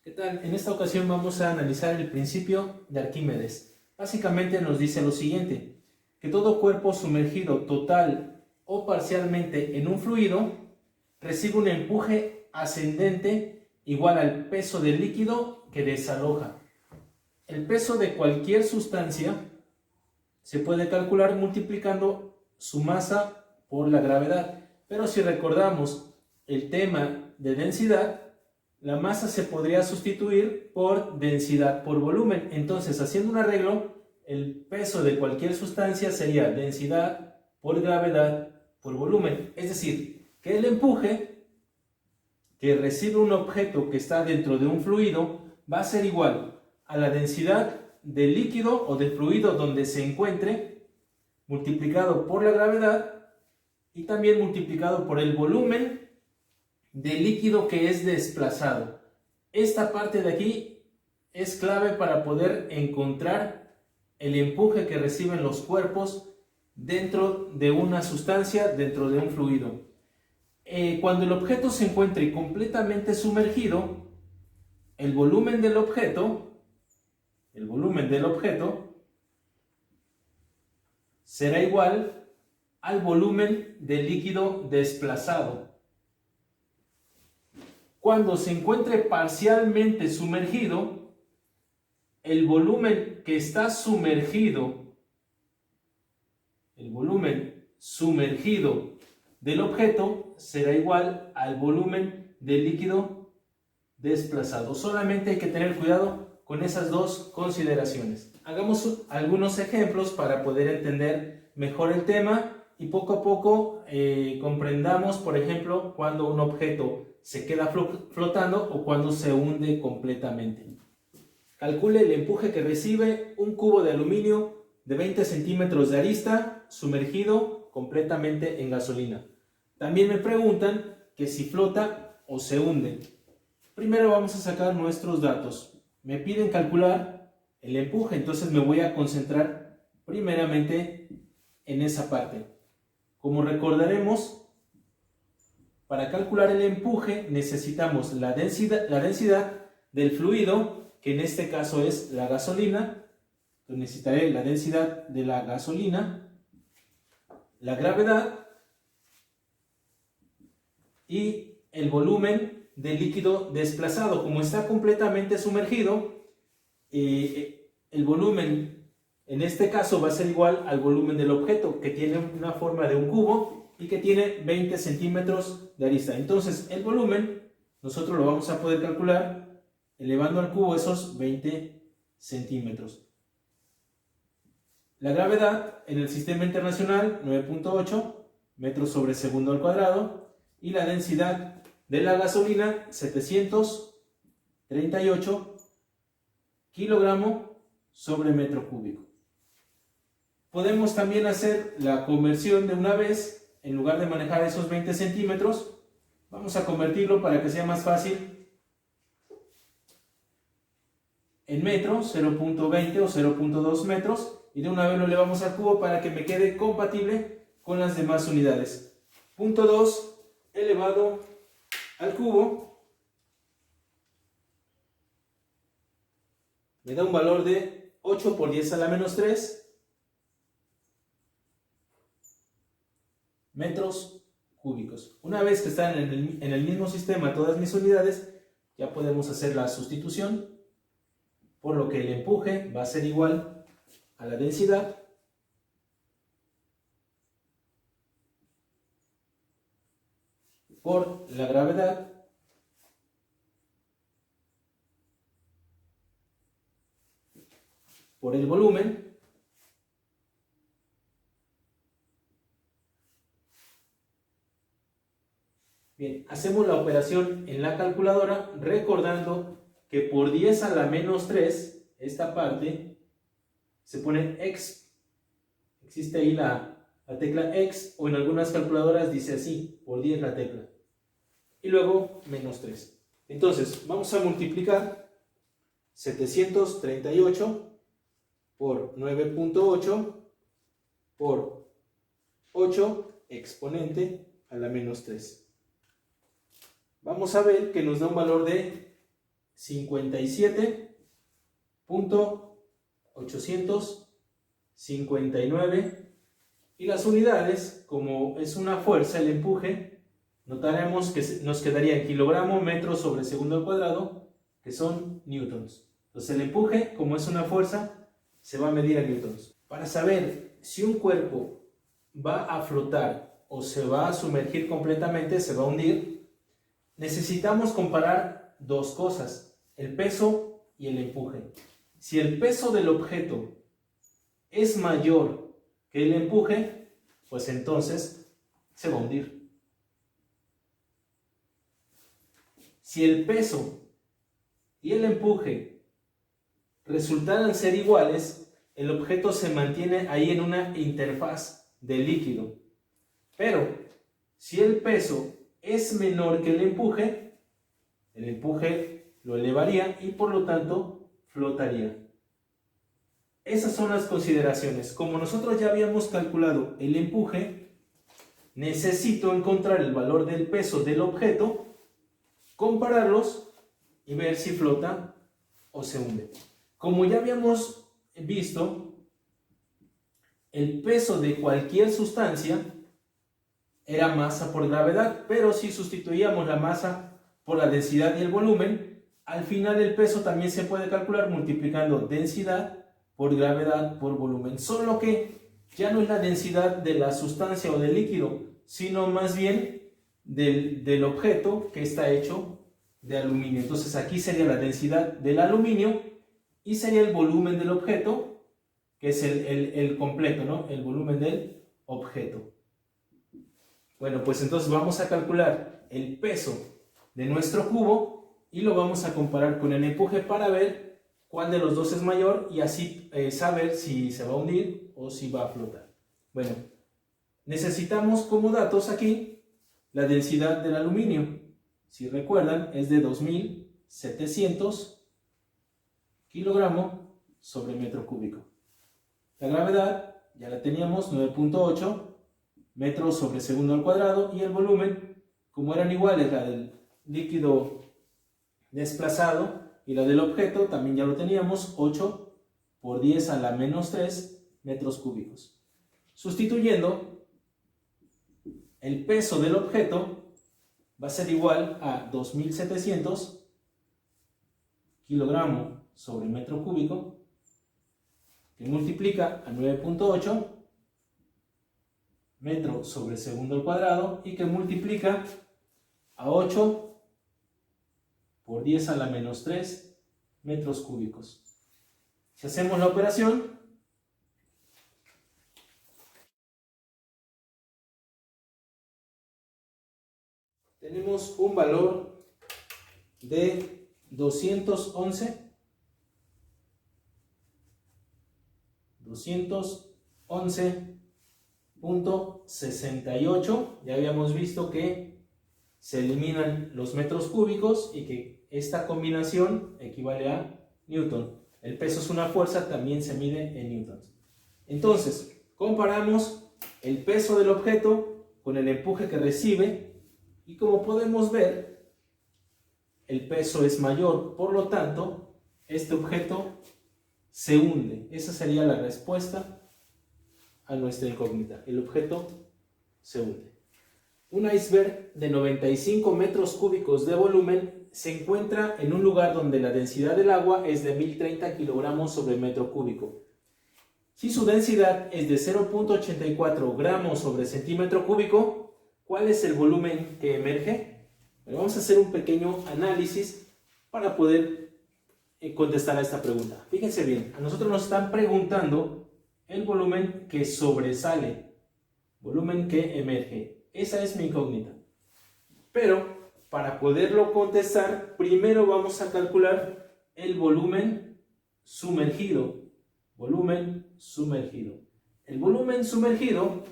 ¿Qué tal? En esta ocasión vamos a analizar el principio de Arquímedes. Básicamente nos dice lo siguiente, que todo cuerpo sumergido total o parcialmente en un fluido recibe un empuje ascendente igual al peso del líquido que desaloja. El peso de cualquier sustancia se puede calcular multiplicando su masa por la gravedad, pero si recordamos el tema de densidad, la masa se podría sustituir por densidad por volumen. Entonces, haciendo un arreglo, el peso de cualquier sustancia sería densidad por gravedad por volumen. Es decir, que el empuje que recibe un objeto que está dentro de un fluido va a ser igual a la densidad del líquido o del fluido donde se encuentre, multiplicado por la gravedad y también multiplicado por el volumen del líquido que es desplazado. Esta parte de aquí es clave para poder encontrar el empuje que reciben los cuerpos dentro de una sustancia, dentro de un fluido. Cuando el objeto se encuentre completamente sumergido, el volumen del objeto será igual al volumen del líquido desplazado. Cuando se encuentre parcialmente sumergido, el volumen que está sumergido, del objeto será igual al volumen del líquido desplazado. Solamente hay que tener cuidado con esas dos consideraciones. Hagamos algunos ejemplos para poder entender mejor el tema y poco a poco comprendamos, por ejemplo, cuando un objeto se queda flotando o cuando se hunde completamente. Calcule el empuje que recibe un cubo de aluminio de 20 centímetros de arista sumergido completamente en gasolina. También me preguntan que si flota o se hunde. Primero vamos a sacar nuestros datos. Me piden calcular el empuje, entonces me voy a concentrar primeramente en esa parte. Como recordaremos, para calcular el empuje necesitamos la densidad del fluido, que en este caso es la gasolina. Entonces necesitaré la densidad de la gasolina, la gravedad y el volumen del líquido desplazado. Como está completamente sumergido, el volumen en este caso va a ser igual al volumen del objeto, que tiene una forma de un cubo y que tiene 20 centímetros de arista. Entonces el volumen nosotros lo vamos a poder calcular elevando al cubo esos 20 centímetros. La gravedad en el sistema internacional 9.8 metros sobre segundo al cuadrado y la densidad de la gasolina 738 kilogramos sobre metro cúbico. Podemos también hacer la conversión de una vez. En lugar de manejar esos 20 centímetros, vamos a convertirlo para que sea más fácil en metros, 0.20 o 0.2 metros, y de una vez lo elevamos al cubo para que me quede compatible con las demás unidades. 0.2 elevado al cubo me da un valor de 8 por 10 a la menos 3 metros cúbicos. Una vez que están en el mismo sistema todas mis unidades, ya podemos hacer la sustitución, por lo que el empuje va a ser igual a la densidad por la gravedad por el volumen Bien, hacemos la operación en la calculadora recordando que por 10 a la menos 3, esta parte, se pone x. Existe ahí la tecla x, o en algunas calculadoras dice así, por 10 la tecla. Y luego menos 3. Entonces, vamos a multiplicar 738 por 9.8 por 8 exponente a la menos 3. Vamos a ver que nos da un valor de 57.859 y las unidades, como es una fuerza, el empuje, notaremos que nos quedaría en kilogramo metro sobre segundo al cuadrado, que son newtons. Entonces el empuje, como es una fuerza, se va a medir a newtons. Para saber si un cuerpo va a flotar o se va a sumergir completamente, se va a hundir, necesitamos comparar dos cosas, el peso y el empuje. Si el peso del objeto es mayor que el empuje, pues entonces se va a hundir. Si el peso y el empuje resultaran ser iguales, el objeto se mantiene ahí en una interfaz de líquido. Pero si el peso es menor que el empuje lo elevaría y por lo tanto flotaría. Esas son las consideraciones. Como nosotros ya habíamos calculado el empuje, necesito encontrar el valor del peso del objeto, compararlos y ver si flota o se hunde. Como ya habíamos visto, el peso de cualquier sustancia era masa por gravedad, pero si sustituíamos la masa por la densidad y el volumen, al final el peso también se puede calcular multiplicando densidad por gravedad por volumen, solo que ya no es la densidad de la sustancia o del líquido, sino más bien del objeto que está hecho de aluminio. Entonces aquí sería la densidad del aluminio y sería el volumen del objeto, que es el completo, ¿no? El volumen del objeto. Bueno, pues entonces vamos a calcular el peso de nuestro cubo y lo vamos a comparar con el empuje para ver cuál de los dos es mayor y así saber si se va a hundir o si va a flotar. Bueno, necesitamos como datos aquí la densidad del aluminio. Si recuerdan, es de 2700 kilogramos sobre metro cúbico. La gravedad ya la teníamos, 9.8 metros sobre segundo al cuadrado, y el volumen, como eran iguales la del líquido desplazado y la del objeto, también ya lo teníamos, 8 por 10 a la menos 3 metros cúbicos. Sustituyendo, el peso del objeto va a ser igual a 2700 kilogramos sobre metro cúbico, que multiplica a 9.8 metros sobre segundo al cuadrado y que multiplica a 8 por 10 a la menos 3 metros cúbicos. Si hacemos la operación, tenemos un valor de 211.68. Ya habíamos visto que se eliminan los metros cúbicos y que esta combinación equivale a newton. El peso es una fuerza, también se mide en newtons. Entonces, comparamos el peso del objeto con el empuje que recibe y como podemos ver, el peso es mayor, por lo tanto, este objeto se hunde. Esa sería la respuesta a nuestra incógnita. El objeto se hunde. Un iceberg de 95 metros cúbicos de volumen se encuentra en un lugar donde la densidad del agua es de 1030 kilogramos sobre metro cúbico. Si su densidad es de 0.84 gramos sobre centímetro cúbico, ¿cuál es el volumen que emerge? Bueno, vamos a hacer un pequeño análisis para poder contestar a esta pregunta. Fíjense bien, a nosotros nos están preguntando el volumen que sobresale, volumen que emerge. Esa es mi incógnita. Pero para poderlo contestar, primero vamos a calcular el volumen sumergido. Volumen sumergido. El volumen sumergido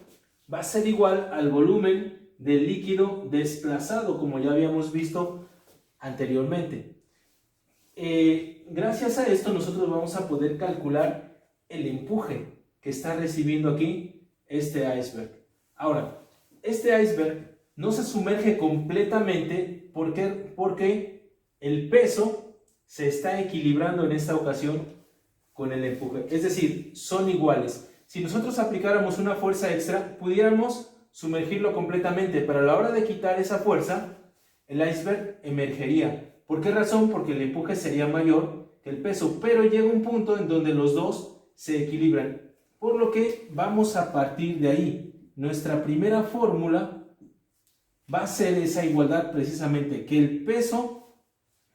va a ser igual al volumen del líquido desplazado, como ya habíamos visto anteriormente. Gracias a esto nosotros vamos a poder calcular el empuje que está recibiendo aquí este iceberg. Ahora, este iceberg no se sumerge completamente porque el peso se está equilibrando en esta ocasión con el empuje. Es decir, son iguales. Si nosotros aplicáramos una fuerza extra, pudiéramos sumergirlo completamente, pero a la hora de quitar esa fuerza, el iceberg emergería. ¿Por qué razón? Porque el empuje sería mayor que el peso, pero llega un punto en donde los dos se equilibran. Por lo que vamos a partir de ahí. Nuestra primera fórmula va a ser esa igualdad precisamente, que el peso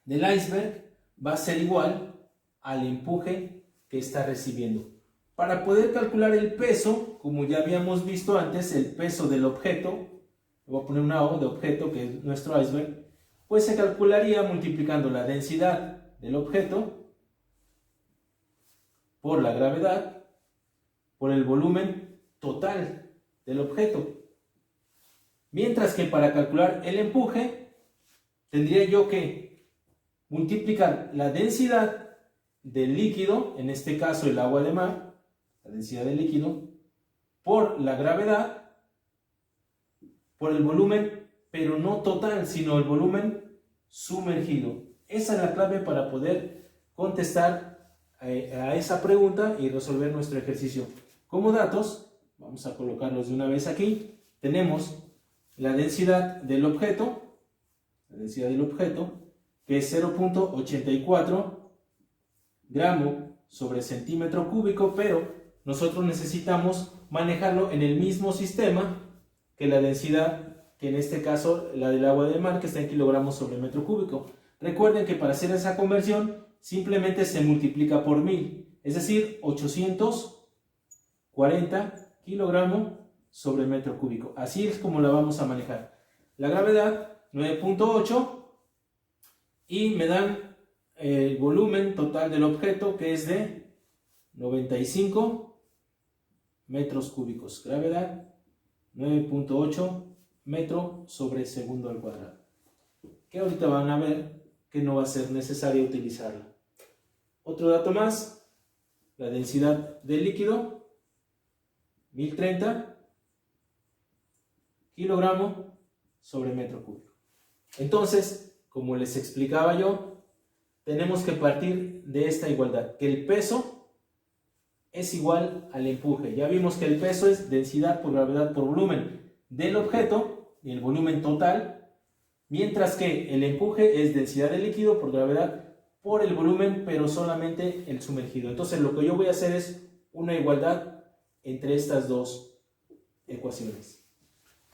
del iceberg va a ser igual al empuje que está recibiendo. Para poder calcular el peso, como ya habíamos visto antes, el peso del objeto, voy a poner una O de objeto que es nuestro iceberg, pues se calcularía multiplicando la densidad del objeto por la gravedad por el volumen total del objeto. Mientras que para calcular el empuje, tendría yo que multiplicar la densidad del líquido, en este caso el agua de mar, la densidad del líquido, por la gravedad, por el volumen, pero no total, sino el volumen sumergido. Esa es la clave para poder contestar a esa pregunta y resolver nuestro ejercicio. Como datos, vamos a colocarlos de una vez aquí. Tenemos la densidad del objeto, que es 0.84 gramo sobre centímetro cúbico, pero nosotros necesitamos manejarlo en el mismo sistema que la densidad, que en este caso la del agua de mar, que está en kilogramos sobre metro cúbico. Recuerden que para hacer esa conversión simplemente se multiplica por 1000, es decir, 840 kilogramos sobre metro cúbico. Así es como la vamos a manejar. La gravedad 9.8 y me dan el volumen total del objeto, que es de 95 metros cúbicos. Gravedad 9.8 metro sobre segundo al cuadrado, que ahorita van a ver que no va a ser necesario utilizarla. Otro dato más, la densidad del líquido, 1030 kilogramos sobre metro cúbico. Entonces, como les explicaba yo, tenemos que partir de esta igualdad, que el peso es igual al empuje. Ya vimos que el peso es densidad por gravedad por volumen del objeto y el volumen total, mientras que el empuje es densidad del líquido por gravedad por el volumen, pero solamente el sumergido. Entonces lo que yo voy a hacer es una igualdad entre estas dos ecuaciones.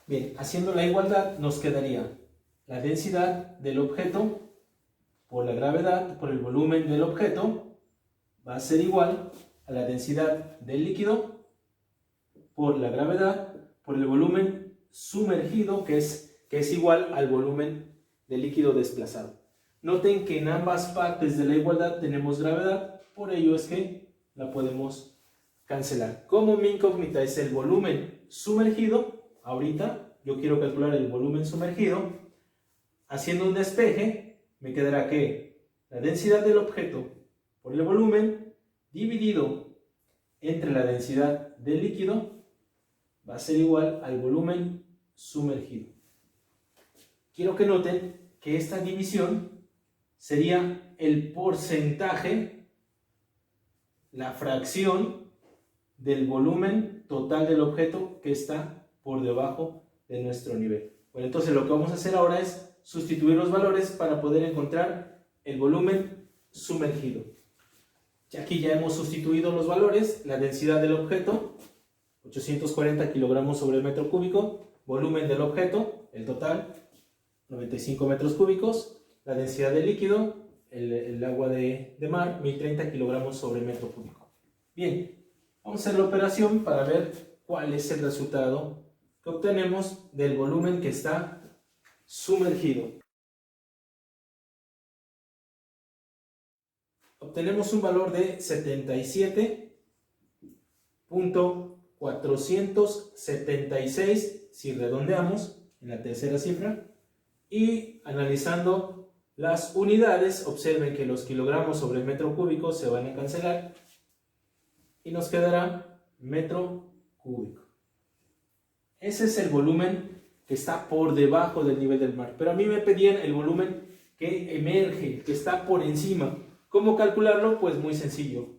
Bien, haciendo la igualdad nos quedaría la densidad del objeto por la gravedad por el volumen del objeto va a ser igual a la densidad del líquido por la gravedad por el volumen sumergido, que es igual al volumen del líquido desplazado. Noten que en ambas partes de la igualdad tenemos gravedad, por ello es que la podemos cancelar. Como mi incógnita es el volumen sumergido, ahorita yo quiero calcular el volumen sumergido, haciendo un despeje me quedará que la densidad del objeto por el volumen dividido entre la densidad del líquido va a ser igual al volumen sumergido. Quiero que noten que esta división sería el porcentaje, la fracción del volumen total del objeto que está por debajo de nuestro nivel. Bueno, entonces lo que vamos a hacer ahora es sustituir los valores para poder encontrar el volumen sumergido. Aquí ya hemos sustituido los valores, la densidad del objeto, 840 kilogramos sobre metro cúbico, volumen del objeto, el total, 95 metros cúbicos, la densidad del líquido, el agua de mar, 1030 kilogramos sobre metro cúbico. Bien, vamos a hacer la operación para ver cuál es el resultado que obtenemos del volumen que está sumergido. Obtenemos un valor de 77.476, si redondeamos en la tercera cifra, y analizando las unidades, observen que los kilogramos sobre metro cúbico se van a cancelar y nos quedará metro cúbico. Ese es el volumen que está por debajo del nivel del mar, pero a mí me pedían el volumen que que emerge, que está por encima. ¿Cómo calcularlo? Pues muy sencillo.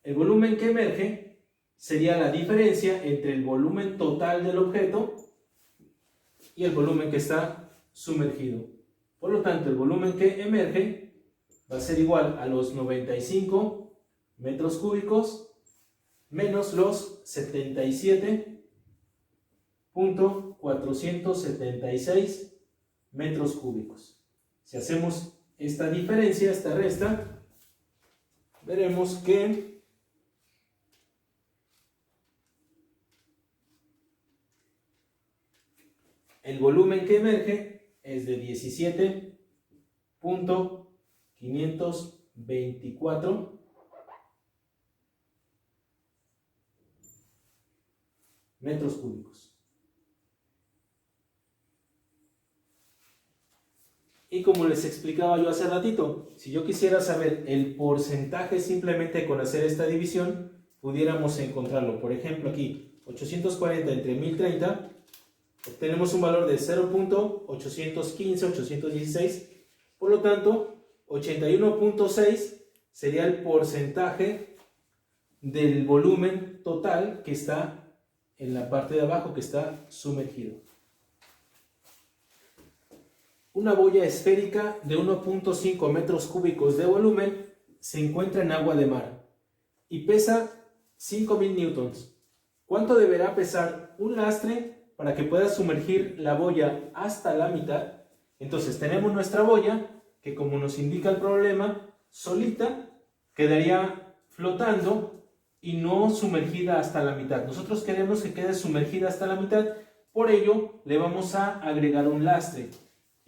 El volumen que emerge sería la diferencia entre el volumen total del objeto y el volumen que está sumergido. Por lo tanto, el volumen que emerge va a ser igual a los 95 metros cúbicos menos los 77.476 metros cúbicos. Si hacemos esta diferencia, esta resta, veremos que el volumen que emerge es de 17.524 metros cúbicos. Y como les explicaba yo hace ratito, si yo quisiera saber el porcentaje simplemente con hacer esta división, pudiéramos encontrarlo. Por ejemplo, aquí 840 entre 1030, obtenemos un valor de 0.815-816, por lo tanto 81.6 sería el porcentaje del volumen total que está en la parte de abajo, que está sumergido. Una boya esférica de 1.5 metros cúbicos de volumen se encuentra en agua de mar y pesa 5.000 newtons. ¿Cuánto deberá pesar un lastre para que pueda sumergir la boya hasta la mitad? Entonces tenemos nuestra boya que, como nos indica el problema, solita quedaría flotando y no sumergida hasta la mitad. Nosotros queremos que quede sumergida hasta la mitad, por ello le vamos a agregar un lastre.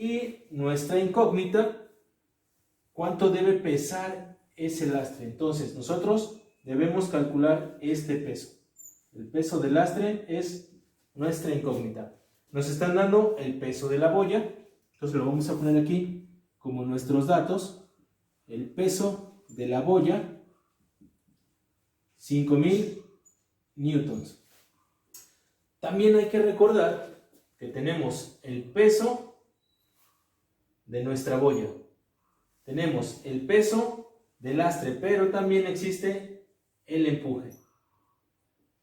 Y nuestra incógnita, ¿cuánto debe pesar ese lastre? Entonces nosotros debemos calcular este peso. El peso del lastre es nuestra incógnita. Nos están dando el peso de la boya, entonces lo vamos a poner aquí como nuestros datos. El peso de la boya, 5.000 newtons. También hay que recordar que tenemos el peso de nuestra boya, tenemos el peso del lastre, pero también existe el empuje.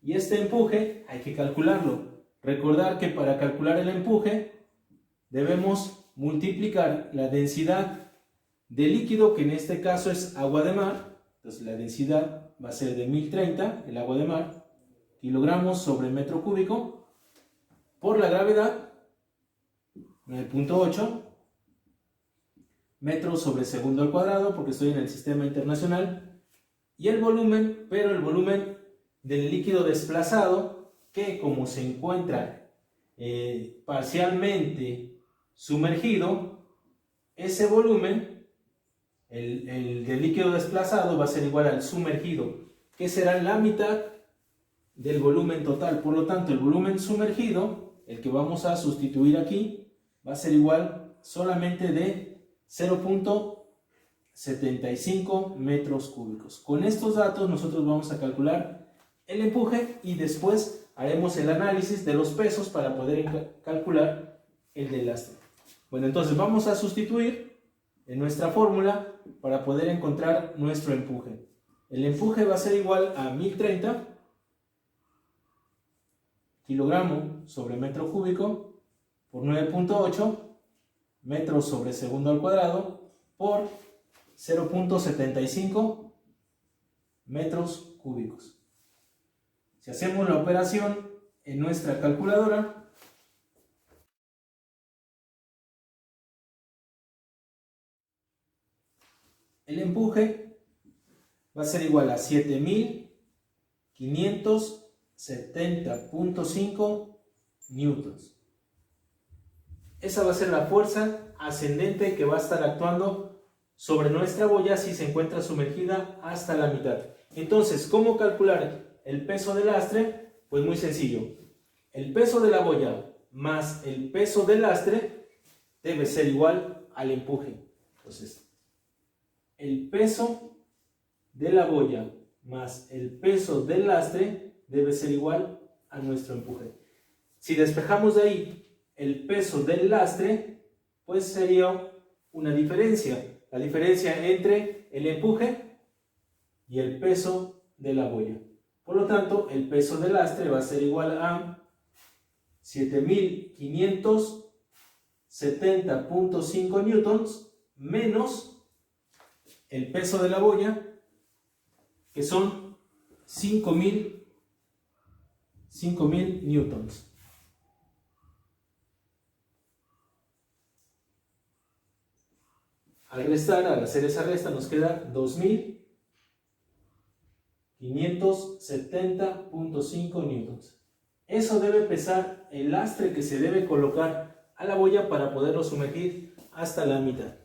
Y este empuje hay que calcularlo. Recordar que para calcular el empuje debemos multiplicar la densidad de líquido, que en este caso es agua de mar. Entonces la densidad va a ser de 1030, el agua de mar, kilogramos sobre metro cúbico, por la gravedad, 9.8 metros sobre segundo al cuadrado, porque estoy en el sistema internacional, y el volumen, pero el volumen del líquido desplazado, que como se encuentra parcialmente sumergido, ese volumen, el del líquido desplazado, va a ser igual al sumergido, que será la mitad del volumen total. Por lo tanto, el volumen sumergido, el que vamos a sustituir aquí, va a ser igual solamente de 0.75 metros cúbicos. Con estos datos nosotros vamos a calcular el empuje y después haremos el análisis de los pesos para poder calcular el del lastre. Bueno, entonces vamos a sustituir en nuestra fórmula para poder encontrar nuestro empuje. El empuje va a ser igual a 1030 kilogramo sobre metro cúbico por 9.8 metros sobre segundo al cuadrado por 0.75 metros cúbicos. Si hacemos la operación en nuestra calculadora, el empuje va a ser igual a 7.570.5 newtons. Esa va a ser la fuerza ascendente que va a estar actuando sobre nuestra boya si se encuentra sumergida hasta la mitad. Entonces, ¿cómo calcular el peso del lastre? Pues muy sencillo. El peso de la boya más el peso del lastre debe ser igual al empuje. Entonces, el peso de la boya más el peso del lastre debe ser igual a nuestro empuje. Si despejamos de ahí el peso del lastre, pues sería una diferencia, la diferencia entre el empuje y el peso de la boya. Por lo tanto, el peso del lastre va a ser igual a 7570.5 newtons menos el peso de la boya, que son 5000 newtons. Al hacer esa resta, nos queda 2570.5 newtons. Eso debe pesar el lastre que se debe colocar a la boya para poderlo sumergir hasta la mitad.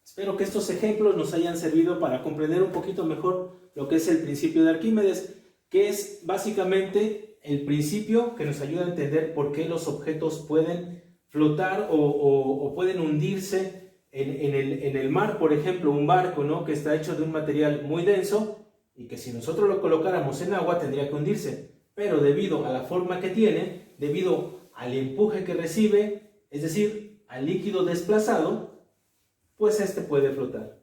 Espero que estos ejemplos nos hayan servido para comprender un poquito mejor lo que es el principio de Arquímedes, que es básicamente el principio que nos ayuda a entender por qué los objetos pueden flotar o pueden hundirse en el mar. Por ejemplo, un barco, ¿no?, que está hecho de un material muy denso y que si nosotros lo colocáramos en agua tendría que hundirse, pero debido a la forma que tiene, debido al empuje que recibe, es decir, al líquido desplazado, pues este puede flotar.